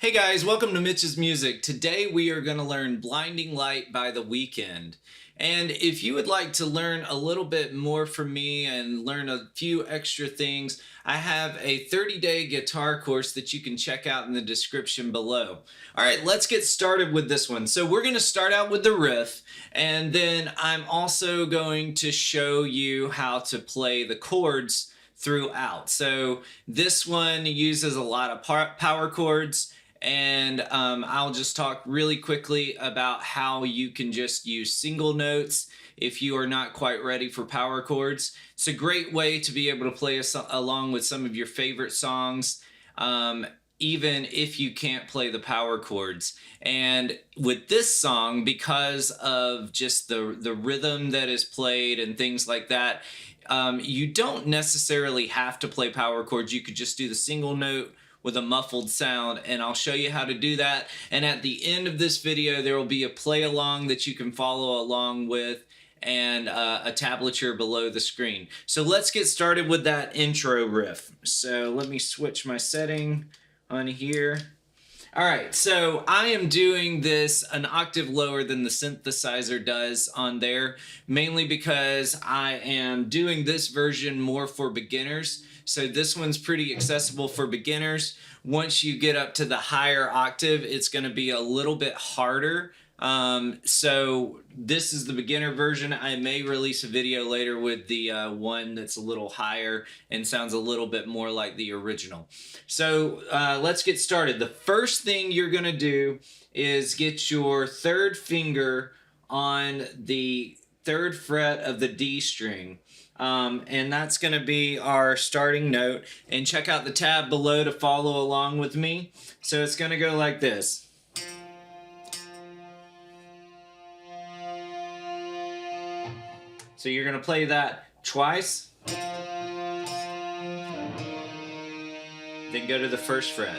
Hey guys, welcome to Mitch's Music. Today we are going to learn Blinding Light by The Weeknd. And if you would like to learn a little bit more from me and learn a few extra things, I have a 30-day guitar course that you can check out in the description below. Alright, let's get started with this one. So we're going to start out with the riff, and then I'm also going to show you how to play the chords throughout. So this one uses a lot of power chords, and I'll just talk really quickly about how you can just use single notes if you are not quite ready for power chords. It's a great way to be able to play along with some of your favorite songs, even if you can't play the power chords. And with this song, because of just the rhythm that is played and things like that, you don't necessarily have to play power chords. You could just do the single note with a muffled sound, and I'll show you how to do that. And at the end of this video, there will be a play along that you can follow along with, and a tablature below the screen. So let's get started with that intro riff. So let me switch my setting on here. Alright, so I am doing this an octave lower than the synthesizer does on there, mainly because I am doing this version more for beginners. So this one's pretty accessible for beginners. Once you get up to the higher octave, it's going to be a little bit harder. So this is the beginner version. I may release a video later with the one that's a little higher and sounds a little bit more like the original. So let's get started. The first thing you're going to do is get your third finger on the third fret of the D string. And that's going to be our starting note. And check out the tab below to follow along with me. So it's going to go like this. So you're going to play that twice, then go to the first fret,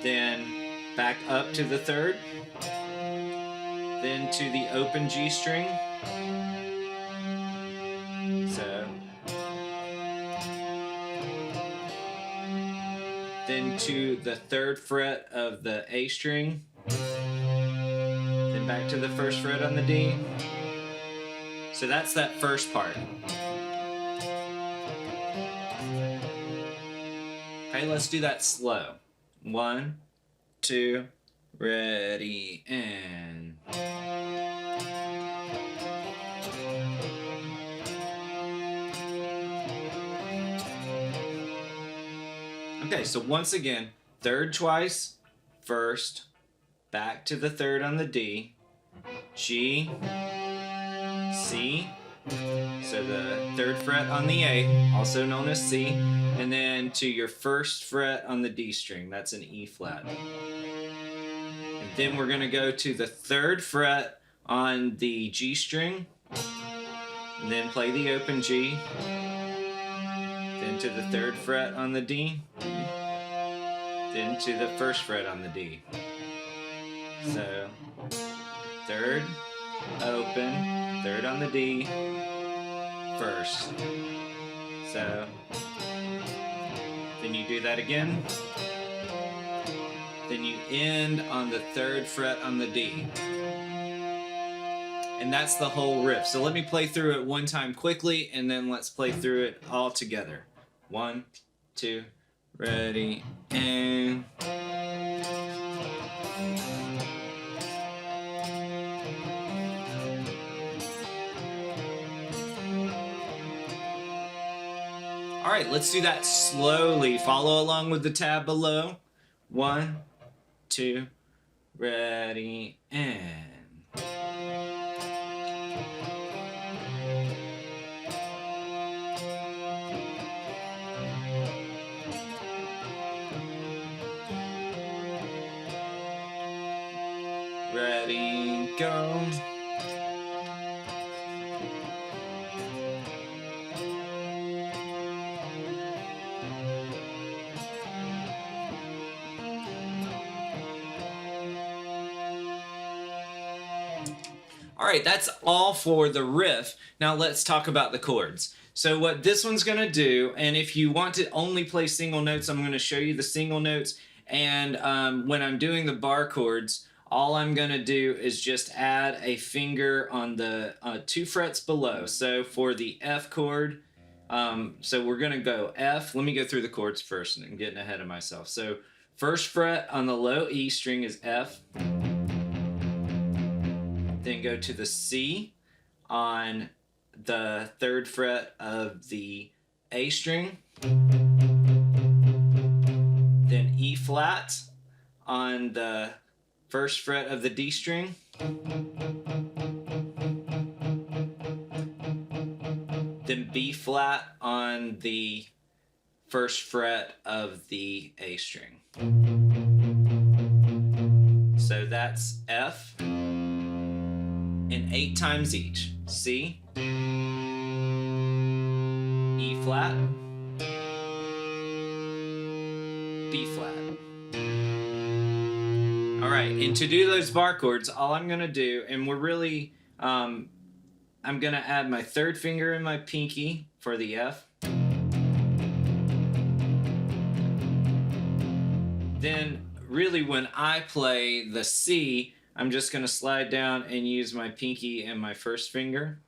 then back up to the third, then to the open G string, so, then to the third fret of the A string, then back to the first fret on the D. So that's that first part. Okay, let's do that slow. 1, 2, ready, and... Okay, so once again, third twice, first, back to the third on the D, G, C, so the third fret on the A, also known as C, and then to your first fret on the D string, that's an E flat. And then we're going to go to the third fret on the G string, and then play the open G, then to the third fret on the D, then to the first fret on the D. So, third, open, third on the D, first. So, then you do that again. Then you end on the third fret on the D. And that's the whole riff. So let me play through it one time quickly, and then let's play through it all together. 1, 2, ready, and... Alright, let's do that slowly. Follow along with the tab below. 1, 2, ready, and... Ready, go. Alright, that's all for the riff. Now let's talk about the chords. So what this one's going to do, and if you want to only play single notes, I'm going to show you the single notes. And when I'm doing the bar chords, all I'm going to do is just add a finger on the 2 frets below. So for the F chord, so we're going to go F. Let me go through the chords first, and I'm getting ahead of myself. So first fret on the low E string is F. Then go to the C on the 3rd fret of the A string. Then E flat on the 1st fret of the D string. Then B flat on the 1st fret of the A string. So that's F in 8 times each. C, E flat, B flat. All right, and to do those bar chords, all I'm gonna do, and we're really, I'm gonna add my 3rd finger and my pinky for the F. Then really when I play the C, I'm just gonna slide down and use my pinky and my 1st finger.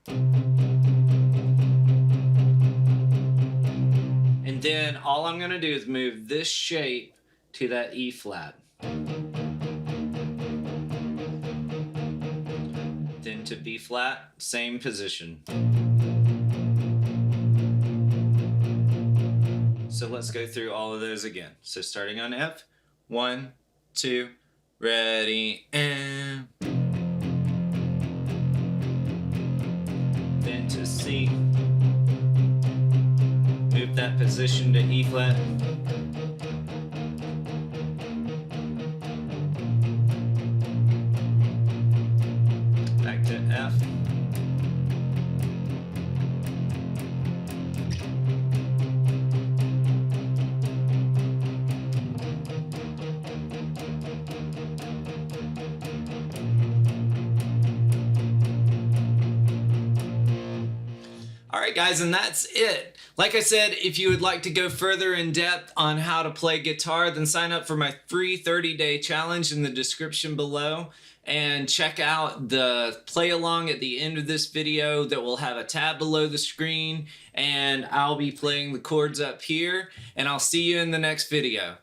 And then all I'm gonna do is move this shape to that E flat. Then to B flat, same position. So let's go through all of those again. So starting on F, 1, 2, ready, and then to C. Move that position to E flat. Back to F. All right, guys, and that's it. Like I said, if you would like to go further in depth on how to play guitar, then sign up for my free 30-day challenge in the description below, and check out the play along at the end of this video that will have a tab below the screen, and I'll be playing the chords up here, and I'll see you in the next video.